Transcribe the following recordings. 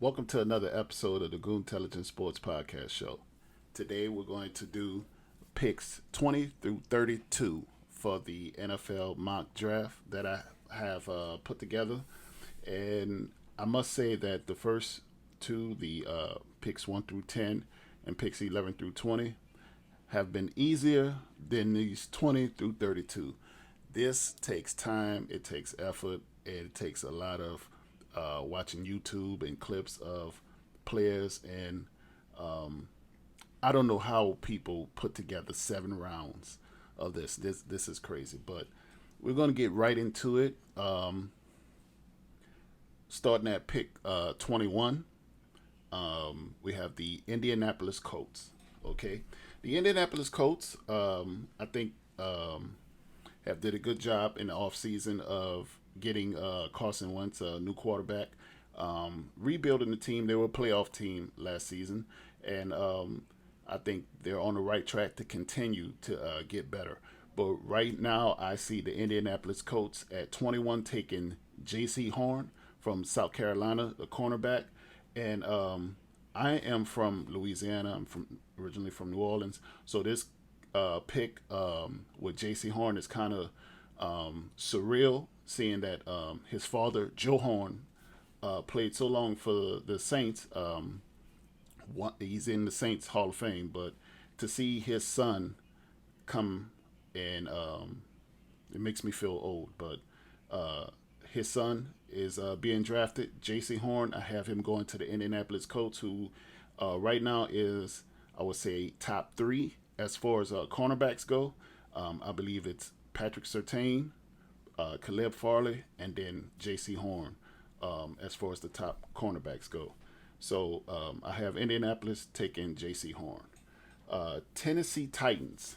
Welcome to another episode of the Goontelligence Sports Podcast Show. Today we're going to do picks 20 through 32 for the NFL mock draft that I have put together. And I must say that the first two, the picks 1 through 10 and picks 11 through 20, have been easier than these 20 through 32. This takes time, it takes effort, and it takes a lot of watching YouTube and clips of players. And I don't know how people put together 7 rounds of this. This is crazy, but we're going to get right into it. Starting at pick 21, we have the Indianapolis Colts. Okay, the Indianapolis Colts, I think, have did a good job in the offseason of getting Carson Wentz, a new quarterback, rebuilding the team. They were a playoff team last season, and I think they're on the right track to continue to get better. But right now, I see the Indianapolis Colts at 21 taking J.C. Horn from South Carolina, the cornerback, and I am from Louisiana. I'm originally from New Orleans, so this pick with J.C. Horn is kind of surreal, seeing that his father, Joe Horn, played so long for the Saints. He's in the Saints Hall of Fame, but to see his son come and it makes me feel old. But his son is being drafted, J.C. Horn. I have him going to the Indianapolis Colts, who right now is, I would say, top 3 as far as cornerbacks go. I believe it's Patrick Surtain, Caleb Farley, and then J.C. Horn as far as the top cornerbacks go. So I have Indianapolis taking J.C. Horn. Tennessee Titans.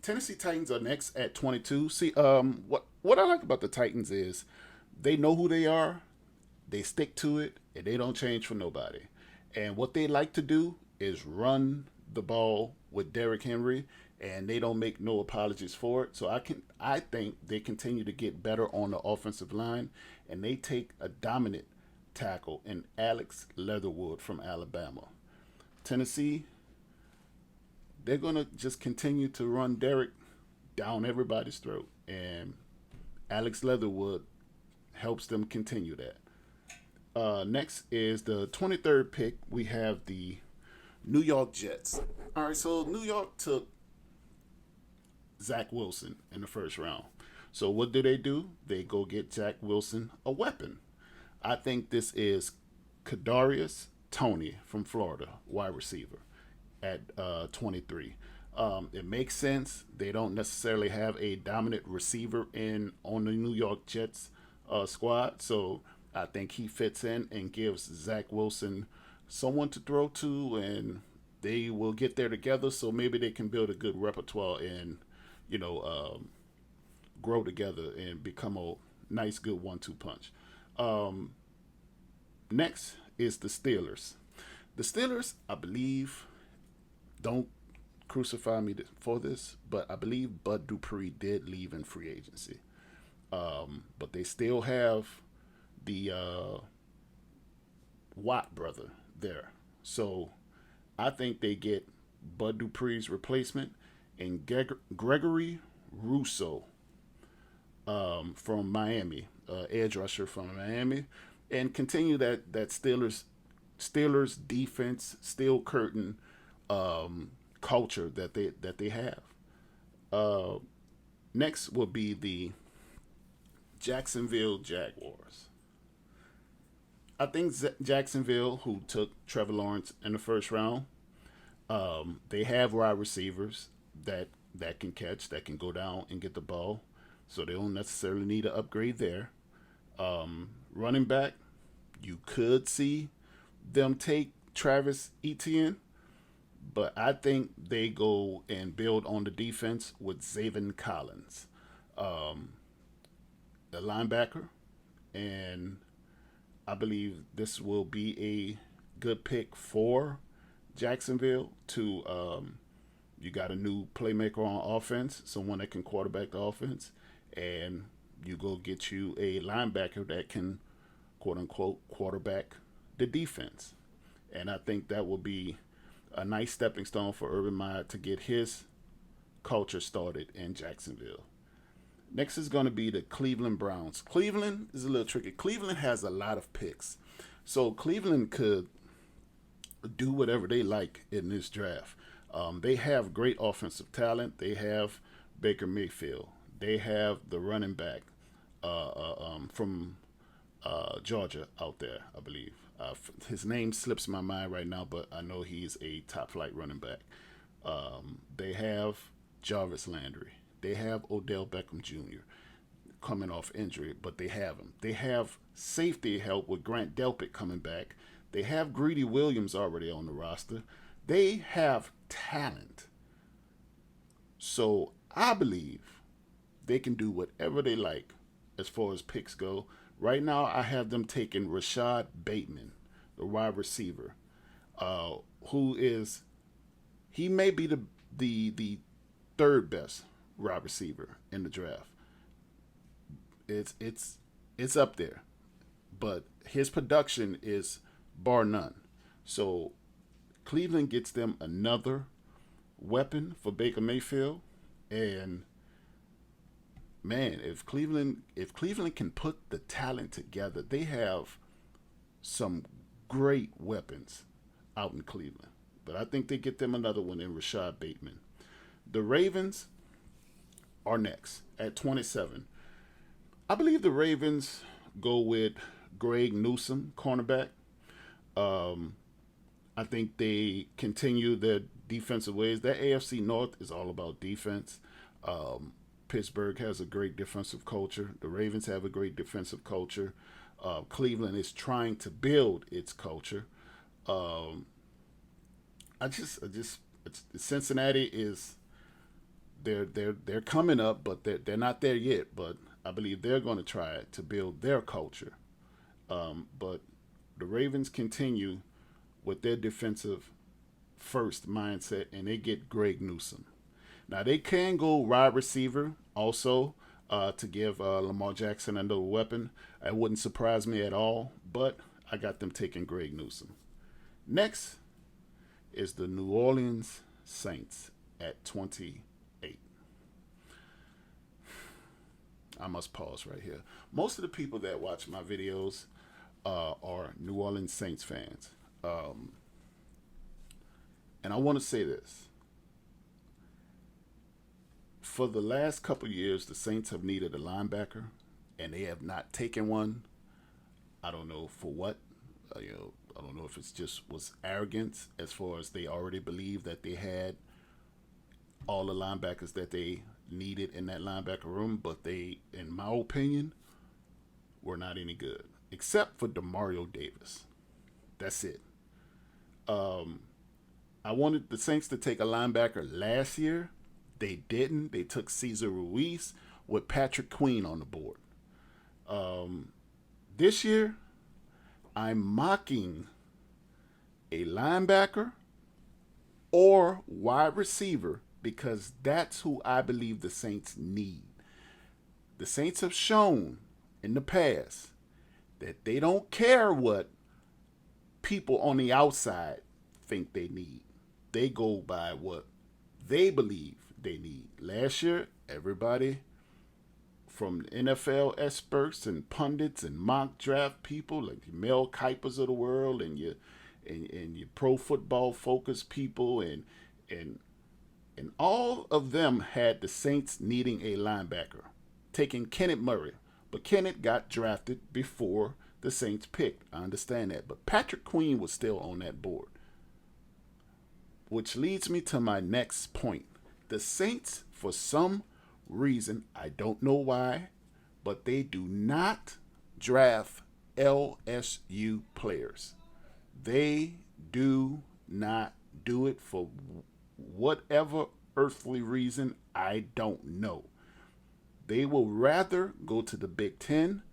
Tennessee Titans are next at 22. See, what I like about the Titans is they know who they are, they stick to it, and they don't change for nobody. And what they like to do is run the ball with Derrick Henry, and they don't make no apologies for it. So I think they continue to get better on the offensive line, and they take a dominant tackle in Alex Leatherwood from Alabama. Tennessee, they're gonna just continue to run Derrick down everybody's throat, and Alex Leatherwood helps them continue that. Next is the 23rd pick. We have the New York Jets. All right, so New York took Zach Wilson in the first round. So what do? They go get Zach Wilson a weapon. I think this is Kadarius Toney from Florida, wide receiver, at 23. It makes sense. They don't necessarily have a dominant receiver in on the New York Jets squad, so I think he fits in and gives Zach Wilson someone to throw to, and they will get there together. So maybe they can build a good repertoire and grow together and become a nice, good 1-2 punch. Next is the Steelers. The Steelers, I believe, don't crucify me for this, but I believe Bud Dupree did leave in free agency. But they still have the Watt brother there. So I think they get Bud Dupree's replacement and Gregory Rousseau from Miami, edge rusher from Miami, and continue that Steelers defense, steel curtain culture that they have. Next will be the Jacksonville Jaguars. I think Jacksonville, who took Trevor Lawrence in the first round, they have wide receivers that can catch, that can go down and get the ball, so they don't necessarily need to upgrade there. Running back, you could see them take Travis Etienne, but I think they go and build on the defense with Zaven Collins, the linebacker, and I believe this will be a good pick for Jacksonville to you got a new playmaker on offense, someone that can quarterback the offense, and you go get you a linebacker that can quote unquote quarterback the defense. And I think that will be a nice stepping stone for Urban Meyer to get his culture started in Jacksonville. Next is going to be the Cleveland Browns. Cleveland is a little tricky. Cleveland has a lot of picks. So Cleveland could do whatever they like in this draft. They have great offensive talent. They have Baker Mayfield. They have the running back from Georgia out there, I believe. His name slips my mind right now, but I know he's a top flight running back. They have Jarvis Landry. They have Odell Beckham Jr. coming off injury, but they have him. They have safety help with Grant Delpit coming back. They have Greedy Williams already on the roster. They have talent. So I believe they can do whatever they like as far as picks go. Right now, I have them taking Rashad Bateman, the wide receiver, who is he may be the third best wide receiver in the draft. It's up there, but his production is bar none. So Cleveland gets them another weapon for Baker Mayfield, and man, if Cleveland can put the talent together, they have some great weapons out in Cleveland. But I think they get them another one in Rashad Bateman. The Ravens are next at 27. I believe the Ravens go with Greg Newsome, cornerback. I think they continue their defensive ways. That AFC North is all about defense. Pittsburgh has a great defensive culture. The Ravens have a great defensive culture. Cleveland is trying to build its culture. Cincinnati is they're coming up, but they're not there yet. But I believe they're going to try to build their culture. But the Ravens continue with their defensive first mindset, and they get Greg Newsome. Now they can go wide receiver also to give Lamar Jackson another weapon. It wouldn't surprise me at all, but I got them taking Greg Newsome. Next is the New Orleans Saints at 28. I must pause right here. Most of the people that watch my videos are New Orleans Saints fans. And I want to say this. For the last couple of years, the Saints have needed a linebacker, and they have not taken one. I don't know for what. I don't know if it's just was arrogance as far as they already believed that they had all the linebackers that they needed in that linebacker room, but they, in my opinion, were not any good, except for Demario Davis. That's it. I wanted the Saints to take a linebacker last year. They didn't. They took Cesar Ruiz with Patrick Queen on the board. This year, I'm mocking a linebacker or wide receiver because that's who I believe the Saints need. The Saints have shown in the past that they don't care what people on the outside think they need. They go by what they believe they need. Last year, everybody from NFL experts and pundits and mock draft people like the Mel Kipers of the world and your pro football focused people and all of them had the Saints needing a linebacker, taking Kenneth Murray. But Kenneth got drafted before the Saints picked. I understand that. But Patrick Queen was still on that board. Which leads me to my next point. The Saints, for some reason, I don't know why, but they do not draft LSU players. They do not do it for whatever earthly reason, I don't know. They will rather go to the Big Ten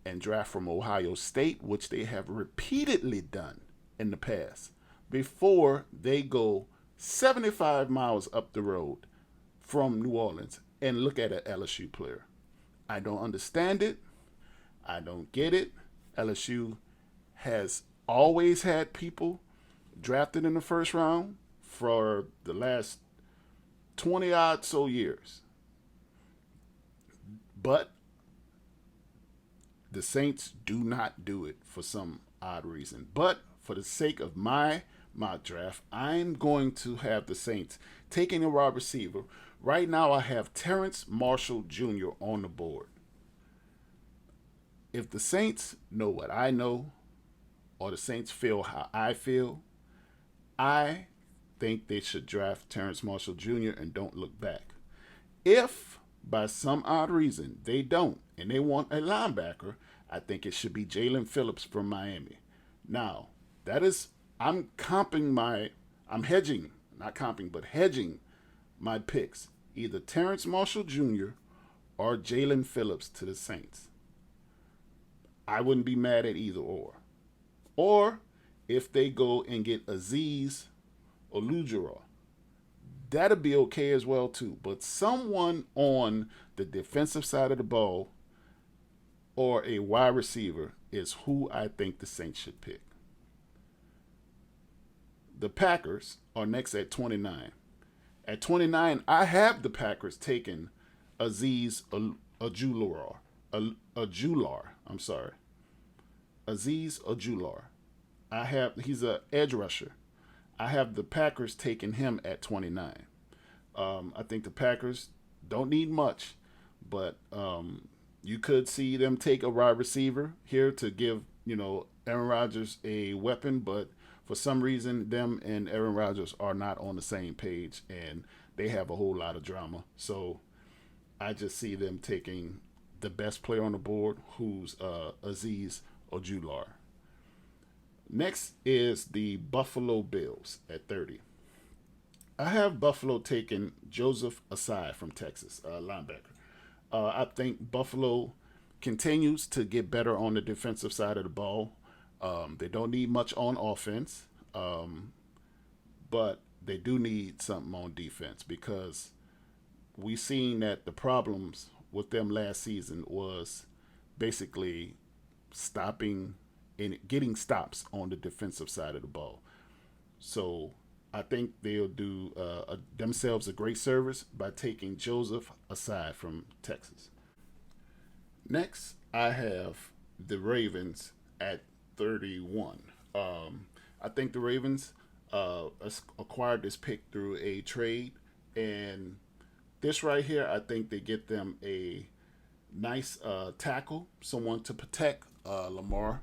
and draft from Ohio State, which they have repeatedly done in the past, before they go 75 miles up the road from New Orleans and look at an LSU player. I don't understand it. I don't get it. LSU has always had people drafted in the first round for the last 20 odd so years. But the Saints do not do it for some odd reason. But for the sake of my mock draft, I'm going to have the Saints taking a wide receiver. Right now, I have Terrence Marshall Jr. on the board. If the Saints know what I know, or the Saints feel how I feel, I think they should draft Terrence Marshall Jr. and don't look back. If by some odd reason they don't and they want a linebacker, I think it should be Jalen Phillips from Miami. Now, that is, I'm hedging, not comping, but hedging my picks. Either Terrence Marshall Jr. or Jalen Phillips to the Saints. I wouldn't be mad at either or. Or if they go and get Aziz Olujura, that'd be okay as well too. But someone on the defensive side of the ball or a wide receiver is who I think the Saints should pick. The Packers are next at 29. At 29, I have the Packers taking Aziz Ajular. Ajular, I'm sorry. Aziz Ajular. He's an edge rusher. I have the Packers taking him at 29. I think the Packers don't need much, but you could see them take a wide receiver here to give, Aaron Rodgers a weapon, but for some reason, them and Aaron Rodgers are not on the same page, and they have a whole lot of drama. So I just see them taking the best player on the board, who's Aziz Ojular. Next is the Buffalo Bills at 30. I have Buffalo taking Joseph Asai from Texas, linebacker. I think Buffalo continues to get better on the defensive side of the ball. They don't need much on offense, but they do need something on defense because we seen that the problems with them last season was basically stopping and getting stops on the defensive side of the ball. So I think they'll do themselves a great service by taking Joseph Asai from Texas. Next, I have the Ravens at 31. I think the Ravens acquired this pick through a trade, and this right here, I think they get them a nice tackle, someone to protect Lamar,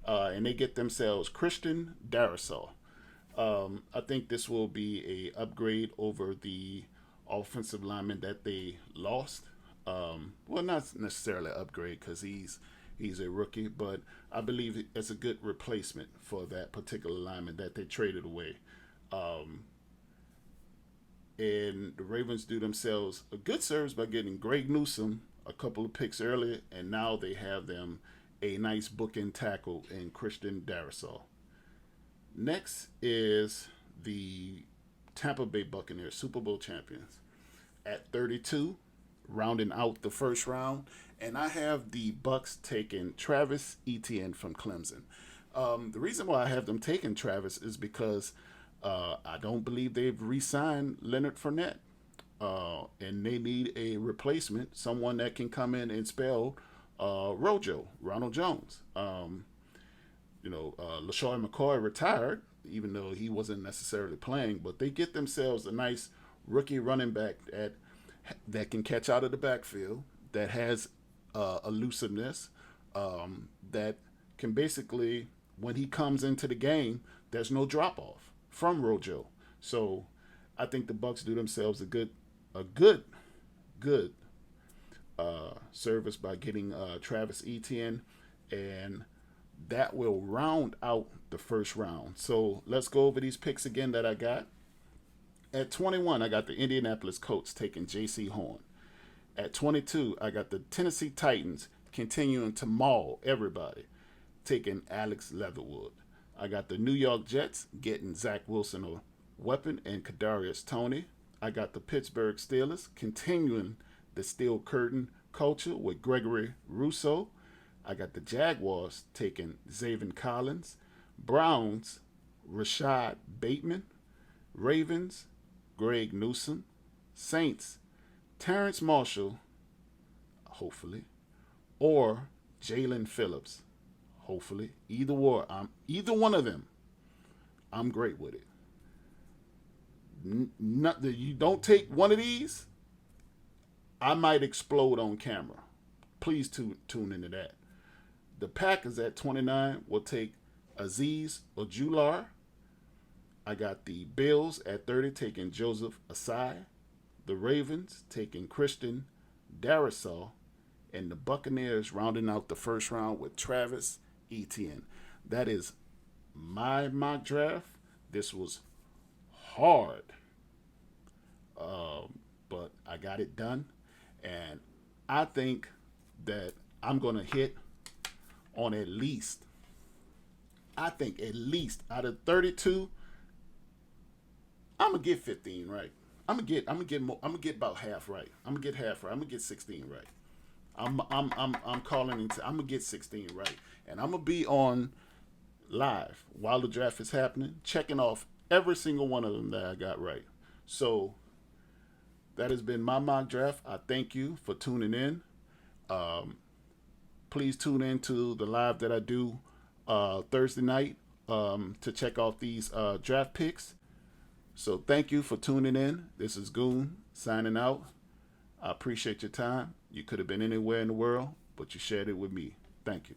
and they get themselves Christian Darrisaw. I think this will be a upgrade over the offensive lineman that they lost. Well, not necessarily an upgrade because he's a rookie, but I believe it's a good replacement for that particular lineman that they traded away. And the Ravens do themselves a good service by getting Greg Newsome a couple of picks earlier, and now they have them a nice bookend tackle in Christian Darrisaw. Next is the Tampa Bay Buccaneers, Super Bowl champions, at 32, rounding out the first round, and I have the Bucks taking Travis Etienne from Clemson. The reason why I have them taking Travis is because I don't believe they've re-signed Leonard Fournette, and they need a replacement, someone that can come in and spell Rojo, Ronald Jones. LaShawn McCoy retired, even though he wasn't necessarily playing, but they get themselves a nice rookie running back that can catch out of the backfield, that has elusiveness, that can basically, when he comes into the game, there's no drop off from Rojo. So I think the Bucks do themselves a good service by getting Travis Etienne, and that will round out the first round. So let's go over these picks again that I got. At 21, I got the Indianapolis Colts taking J.C. Horn. At 22, I got the Tennessee Titans continuing to maul everybody, taking Alex Leatherwood. I got the New York Jets getting Zach Wilson a weapon and Kadarius Toney. I got the Pittsburgh Steelers continuing the Steel Curtain culture with Gregory Rousseau. I got the Jaguars taking Zaven Collins. Browns, Rashad Bateman. Ravens, Greg Newsom. Saints, Terrence Marshall, hopefully, or Jalen Phillips, hopefully. Either one of them, I'm great with it. Not that you don't take one of these, I might explode on camera. Please tune into that. The Packers at 29 will take Aziz Ojular. I got the Bills at 30 taking Joseph Asai. The Ravens taking Christian Darrisaw. And the Buccaneers rounding out the first round with Travis Etienne. That is my mock draft. This was hard, but I got it done. And I think that I'm going to hit on at least, I think at least out of 32, I'm gonna get 15 right. I'm gonna get about half right. I'm gonna get half right. I'm gonna get 16 right. I'm calling into. I'm gonna get 16 right, and I'm gonna be on live while the draft is happening, checking off every single one of them that I got right. So that has been my mock draft. I thank you for tuning in. Um, Please tune in to the live that I do Thursday night to check off these draft picks. So thank you for tuning in. This is Goon signing out. I appreciate your time. You could have been anywhere in the world, but you shared it with me. Thank you.